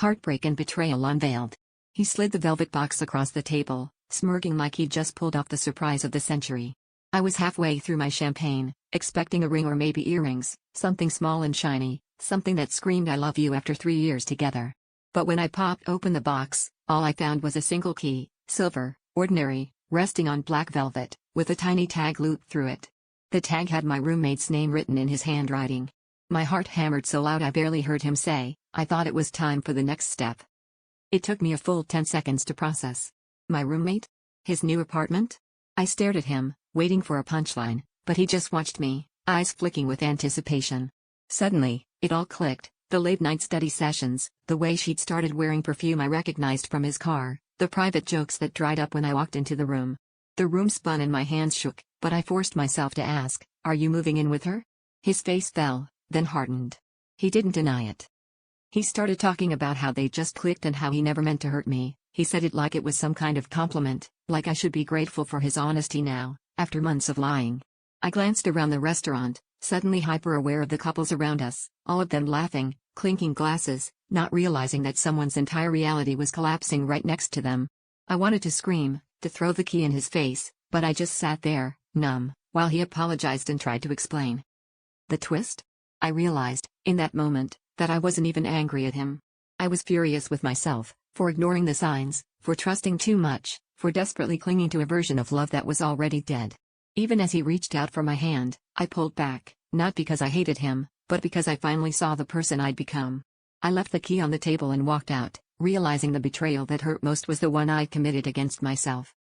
heartbreak and betrayal unveiled. He slid the velvet box across the table, smirking like he'd just pulled off the surprise of the century. I was halfway through my champagne, expecting a ring or maybe earrings, something small and shiny, something that screamed I love you after 3 years together. But when I popped open the box, all I found was a single key, silver, ordinary, resting on black velvet, with a tiny tag looped through it. The tag had my roommate's name written in his handwriting. My heart hammered so loud I barely heard him say, I thought it was time for the next step. It took me a full 10 seconds to process. My roommate? His new apartment? I stared at him, waiting for a punchline, but he just watched me, eyes flicking with anticipation. Suddenly, it all clicked, the late-night study sessions, the way she'd started wearing perfume I recognized from his car, the private jokes that dried up when I walked into the room. The room spun and my hands shook, but I forced myself to ask, are you moving in with her? His face fell, then hardened. He didn't deny it. He started talking about how they just clicked and how he never meant to hurt me. He said it like it was some kind of compliment, like I should be grateful for his honesty now, after months of lying. I glanced around the restaurant, suddenly hyper-aware of the couples around us, all of them laughing, clinking glasses, not realizing that someone's entire reality was collapsing right next to them. I wanted to scream, to throw the key in his face, but I just sat there, numb, while he apologized and tried to explain. The twist? I realized, in that moment, that I wasn't even angry at him. I was furious with myself, for ignoring the signs, for trusting too much, for desperately clinging to a version of love that was already dead. Even as he reached out for my hand, I pulled back, not because I hated him, but because I finally saw the person I'd become. I left the key on the table and walked out, realizing the betrayal that hurt most was the one I'd committed against myself.